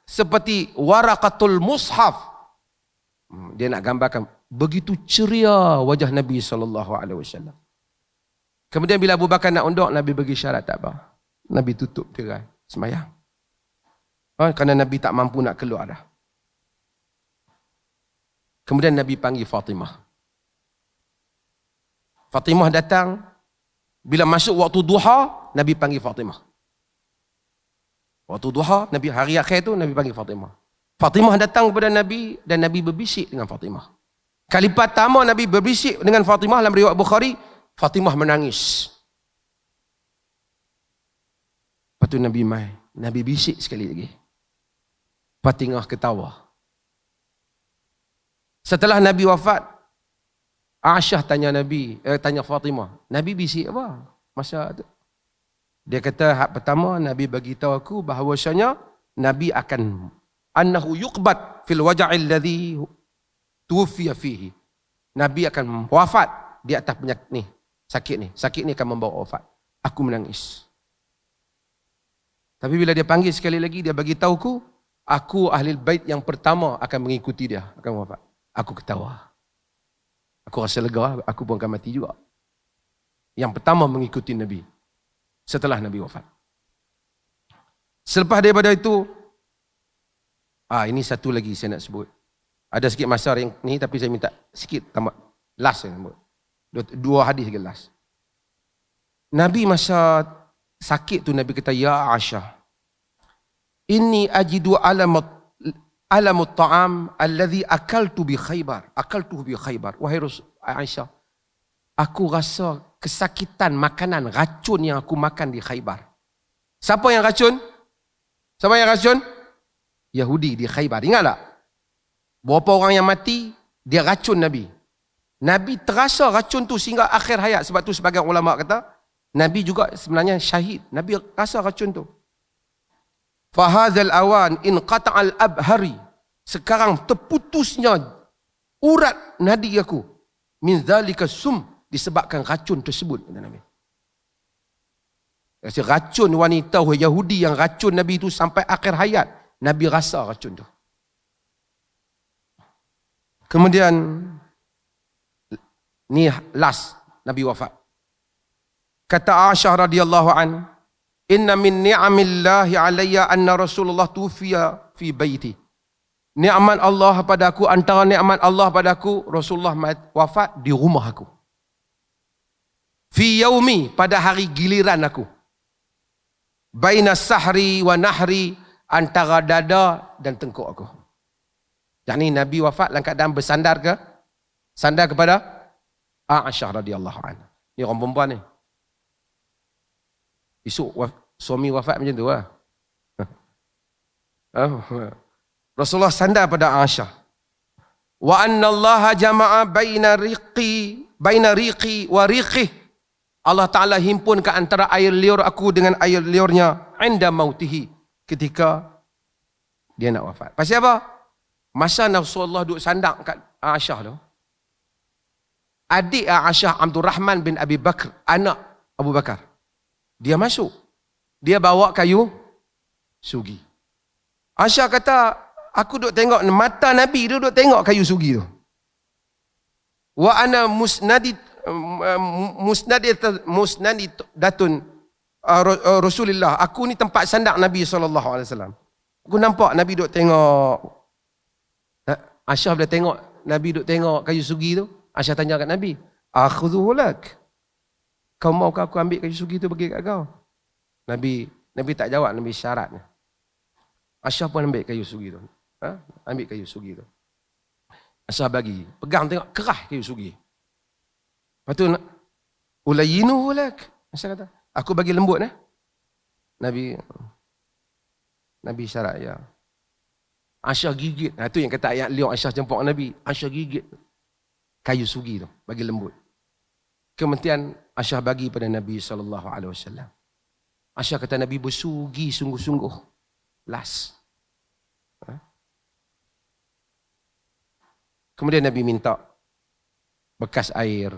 seperti waraqatul mushaf. Dia nak gambarkan begitu ceria wajah Nabi SAW. Kemudian bila Abu Bakar nak undur, Nabi bagi syarat tak apa. Nabi tutup tirai semayang. Kerana Nabi tak mampu nak keluar dah. Kemudian Nabi panggil Fatimah. Fatimah datang. Bila masuk waktu duha, Nabi panggil Fatimah. Waktu duha, Nabi hari akhir tu Nabi panggil Fatimah. Fatimah datang kepada Nabi dan Nabi berbisik dengan Fatimah. Kali pertama Nabi berbisik dengan Fatimah dalam riwayat Bukhari, Fatimah menangis. Lepas tu Nabi mai. Nabi bisik sekali lagi. Fatimah ketawa. Setelah Nabi wafat, Aisyah tanya Fatimah, Nabi bisik apa masa tu? Dia kata, hak pertama Nabi bagi tahu aku bahawasanya Nabi akan annahu yuqbad fil waja'il ladzi tuwfiya fihi. Nabi akan wafat di atas penyakit ni, sakit ni. Sakit ni akan membawa wafat. Aku menangis. Tapi bila dia panggil sekali lagi, dia bagi tahu aku ahli bait yang pertama akan mengikuti dia, akan wafat. Aku ketawa. Aku rasa lega, aku pun akan mati juga. Yang pertama mengikuti Nabi setelah Nabi wafat. Selepas daripada itu, ini satu lagi saya nak sebut. Ada sikit masa yang ni, tapi saya minta sikit tambah. Last saya sebut. Dua hadis lagi last. Nabi masa sakit tu Nabi kata, ya Aisyah, inni ajidu alamut ta'am alladhi akaltu bi Khaybar. Akaltuhu bi Khaybar. Wahai Aisyah, aku rasa kesakitan makanan racun yang aku makan di Khaybar. Siapa yang racun? Siapa yang racun? Yahudi di Khaybar. Ingat tak? Berapa orang yang mati, dia racun Nabi. Nabi terasa racun tu sehingga akhir hayat. Sebab tu sebagian ulama kata, Nabi juga sebenarnya syahid. Nabi rasa racun tu. Fahadzal awan in qata'al abhari. Sekarang terputusnya urat nadi aku. Min zalika sum, disebabkan racun tersebut, kata Nabi. Racun wanita Yahudi yang racun Nabi itu sampai akhir hayat, Nabi rasa racun tu. Kemudian ni last Nabi wafat. Kata Aisyah radhiyallahu an, inna min ni'amillahi alayya anna Rasulullah tufiya fi baiti. Nikmat Allah padaku, antara nikmat Allah padaku, Rasulullah wafat di rumah aku. Fi yaumi, pada hari giliran aku. Baina sahri wa nahri, antara dada dan tengkuk aku. Yang ni Nabi wafat dalam keadaan bersandar ke? Sandar kepada Aisyah radhiyallahu anha. Ni orang perempuan ni. Esok suami wafat macam tu lah. Rasulullah sandar pada Aisyah. Wa anna Allah jama'a baina riqi wa riqih. Allah Ta'ala himpunkan antara air liur aku dengan air liurnya inda mautihi, ketika dia nak wafat. Pasal apa? Masa Rasulullah duduk sandar kat Aisyah tu, adik Aisyah Abdul Rahman bin Abi Bakr, anak Abu Bakar, dia masuk. Dia bawa kayu sugi. Aisyah kata, aku duduk tengok, mata Nabi dia duduk tengok kayu sugi tu. Wa ana musnadidatun Rasulullah. Aku ni tempat sandak Nabi SAW. Aku nampak Nabi duduk tengok. Aisyah bila tengok Nabi duduk tengok kayu sugi tu, Aisyah tanya kat Nabi, akhudhuhu lak, kau maukah aku ambil kayu sugi tu bagi kat kau? Nabi tak jawab, Nabi syaratnya. Aisyah pun ambil kayu sugi tu. Ambil kayu sugi tu. Aisyah bagi, pegang tengok, kerah kayu sugi. Lepas tu, ulayyinuhu lak, Aisyah kata, aku bagi lembut. Nabi syarat, ya. Aisyah gigit. Itu yang kata ayat liur Aisyah jemput Nabi. Aisyah gigit kayu sugi tu, bagi lembut. Kemudian Aisyah bagi pada Nabi SAW. Aisyah kata Nabi bersugi sungguh-sungguh. Last. Kemudian Nabi minta bekas air.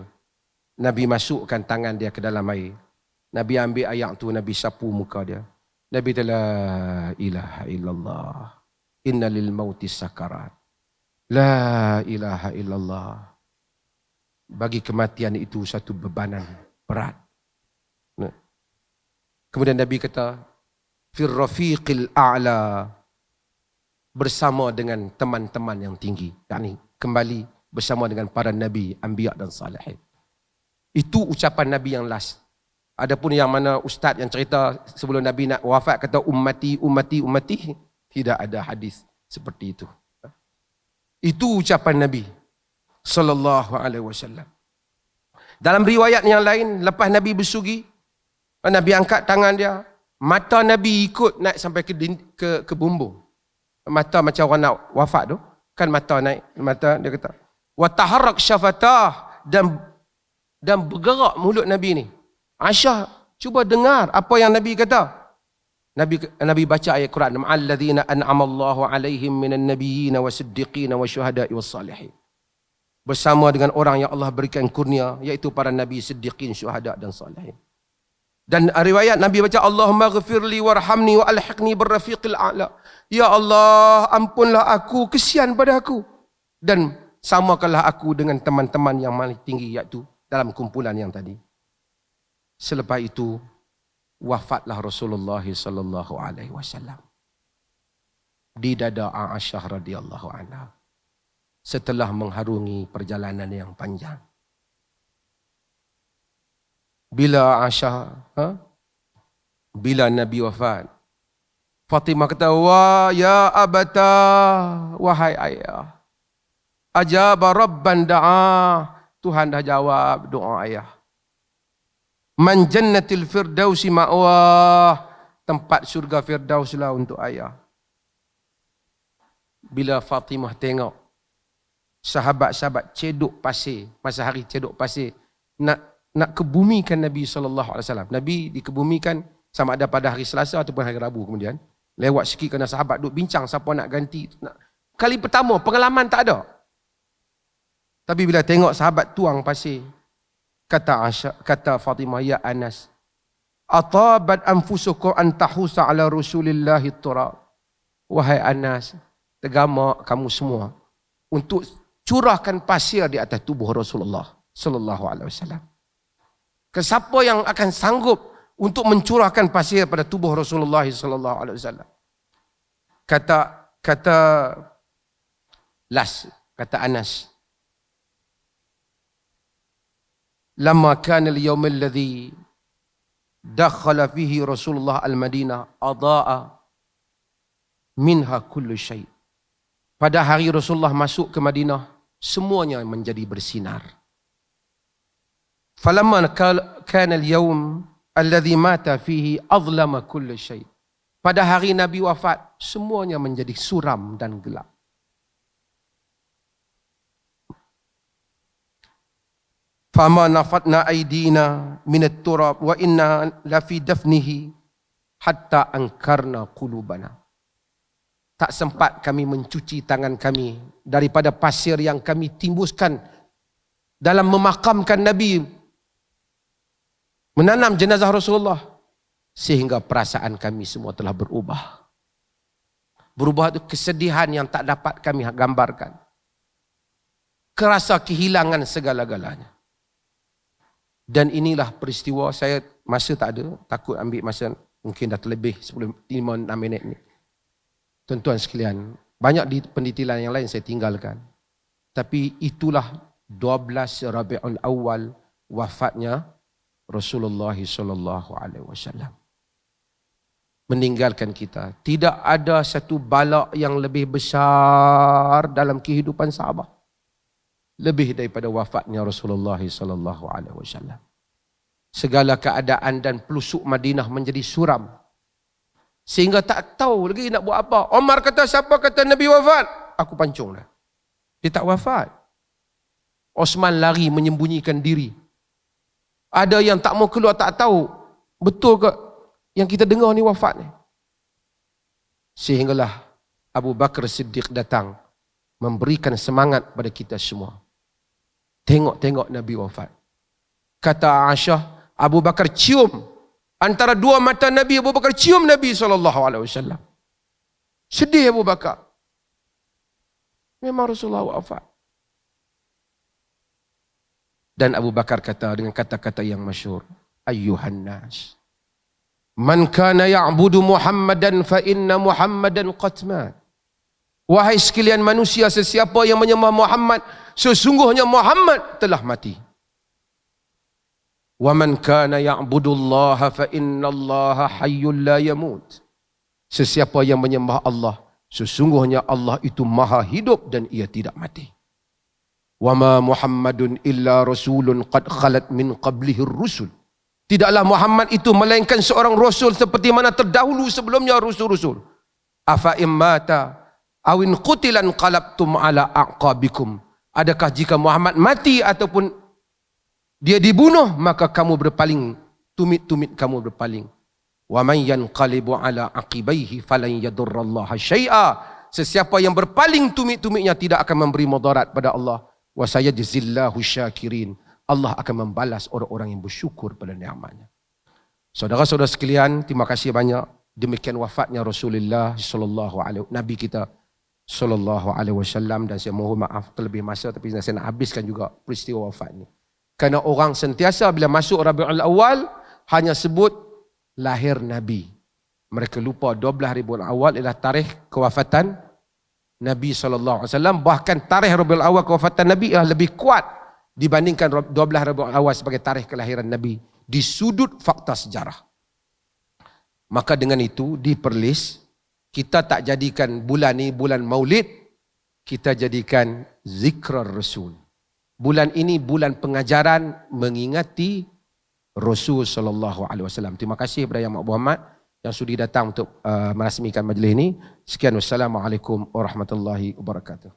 Nabi masukkan tangan dia ke dalam air. Nabi ambil air tu, Nabi sapu muka dia. Nabi kata, la ilaha illallah. Inna lil mauti sakarat. La ilaha illallah. Bagi kematian itu satu bebanan berat. Kemudian Nabi kata, fir rafiqil a'la, bersama dengan teman-teman yang tinggi. Yani kembali bersama dengan para nabi, anbiya dan salihin. Itu ucapan Nabi yang last. Adapun yang mana ustaz yang cerita sebelum Nabi nak wafat kata ummati, ummati, ummati, tidak ada hadis seperti itu. Itu ucapan Nabi sallallahu alaihi wasallam. Dalam riwayat yang lain, lepas Nabi bersugi, Nabi angkat tangan dia, Mata Nabi ikut naik sampai ke bumbung. Mata macam orang nak wafat tu. Kan mata naik. Mata dia kata. Wa taharrak syafatah. Dan bergerak mulut Nabi ni. Aisyah cuba dengar apa yang Nabi kata. Nabi baca ayat Quran. Ma'alladzina an'amallahu alaihim minan nabiyyin wa siddiqin wa syuhada'i was salihin. Bersama dengan orang yang Allah berikan kurnia. Iaitu para Nabi, siddiqin, syuhada' dan salihin. Dan riwayat Nabi baca Allahumma ghafirli warhamni wa alhiqni birrafiqil a'la. Ya Allah, ampunlah aku, kesian pada aku. Dan samakanlah aku dengan teman-teman yang paling tinggi, iaitu dalam kumpulan yang tadi. Selepas itu wafatlah Rasulullah sallallahu alaihi wasallam di dada Aisyah radhiyallahu anha setelah mengharungi perjalanan yang panjang. Bila bila Nabi wafat, Fatimah kata, "Wa ya abata, wahai ayah. Ajaba rabban da'a." Tuhan dah jawab doa ayah. Man jannatil firdausi ma'wah. Tempat surga firdaus lah untuk ayah. Bila Fatimah tengok sahabat-sahabat cedok pasir, masa hari cedok pasir, nak kebumikan Nabi SAW. Nabi dikebumikan sama ada pada hari Selasa ataupun hari Rabu kemudian. Lewat sikit kerana sahabat duk bincang siapa nak ganti. Kali pertama pengalaman tak ada. Tapi bila tengok sahabat tuang pasir, kata Fatimah, ya Anas, atabat anfusukum an tahusa ala Rasulillahi turab. Wahai Anas, tergamak kamu semua untuk curahkan pasir di atas tubuh Rasulullah sallallahu alaihi wasallam. Siapa yang akan sanggup untuk mencurahkan pasir pada tubuh Rasulullah sallallahu alaihi wasallam? Kata Anas, lama kana al-yawm alladhi dakhala fihi Rasulullah al-Madinah adaa minha kullu syai'. Pada hari Rasulullah masuk ke Madinah, semuanya menjadi bersinar. Falamma kana al-yawm alladhi mata fihi adlama kullu syai'. Pada hari Nabi wafat, semuanya menjadi suram dan gelap. Fama nafatna aydina minat turab wa inna lafi dafnihi hatta angkarna qulubana. Tak sempat kami mencuci tangan kami daripada pasir yang kami timbuskan dalam memakamkan Nabi, menanam jenazah Rasulullah, sehingga perasaan kami semua telah berubah. Berubah itu kesedihan yang tak dapat kami gambarkan. Kerasa kehilangan segala-galanya. Dan inilah peristiwa, saya masa tak ada, takut ambil masa, mungkin dah terlebih 5-6 minit ni. Tuan-tuan sekalian, banyak di pendetilan yang lain saya tinggalkan. Tapi itulah 12 Rabiul Awal wafatnya Rasulullah sallallahu alaihi wasallam. Meninggalkan kita. Tidak ada satu bala yang lebih besar dalam kehidupan sahabat lebih daripada wafatnya Rasulullah sallallahu alaihi wasallam. Segala keadaan dan pelusuk Madinah menjadi suram. Sehingga tak tahu lagi nak buat apa. Omar kata, siapa kata Nabi wafat? Aku pancung dah. Dia tak wafat. Osman lari menyembunyikan diri. Ada yang tak mau keluar, tak tahu betul ke yang kita dengar ni wafat ni. Sehinggalah Abu Bakar Siddiq datang memberikan semangat pada kita semua. Tengok-tengok Nabi wafat. Kata Aisyah, Abu Bakar cium antara dua mata Nabi. Abu Bakar cium Nabi SAW. Sedih Abu Bakar. Memang Rasulullah wafat. Dan Abu Bakar kata dengan kata-kata yang masyhur, ayyuhan nas, man kana ya'budu Muhammadan fa inna Muhammadan qad mat. Wahai sekalian manusia, sesiapa yang menyembah Muhammad, sesungguhnya Muhammad telah mati. Wa man kana ya'budullaha fa innallaha hayyul la yamut. Sesiapa yang menyembah Allah, sesungguhnya Allah itu maha hidup dan ia tidak mati. Wa ma Muhammadun illa rasulun qad khalat min qablihi ar-rusul Tidaklah Muhammad itu melainkan seorang rasul seperti mana terdahulu sebelumnya rasul-rasul. Afa immata awin qutilan qalabtum ala aqabikum. Adakah jika Muhammad mati ataupun dia dibunuh, maka kamu berpaling, tumit-tumit kamu berpaling. Wa man yanqalibu ala aqibaihi falan yadurrallaha syai'a. Sesiapa yang berpaling tumit-tumitnya tidak akan memberi mudarat pada Allah. Wa sayajzillahu syakirin. Allah akan membalas orang-orang yang bersyukur pada nikmatnya. Saudara-saudara sekalian, terima kasih banyak. Demikian wafatnya Rasulullah sallallahu alaihi Nabi kita sallallahu alaihi wasallam, dan saya mohon maaf terlebih masa, tapi saya nak habiskan juga peristiwa wafat ini. Kerana orang sentiasa bila masuk Rabiul Awal hanya sebut lahir Nabi. Mereka lupa 12 Rabiul Awal ialah tarikh kewafatan Nabi sallallahu alaihi wasallam. Bahkan tarikh Rabiul Awal kewafatan Nabi ialah lebih kuat dibandingkan 12 Rabiul Awal sebagai tarikh kelahiran Nabi di sudut fakta sejarah. Maka dengan itu diperlis, kita tak jadikan bulan ini bulan Maulid, kita jadikan Zikrar Rasul. Bulan ini bulan pengajaran mengingati Rasul sallallahu alaihi wasallam. Terima kasih kepada Yang Muhammad yang sudi datang untuk merasmikan majlis ini. Sekian, wassalamualaikum warahmatullahi wabarakatuh.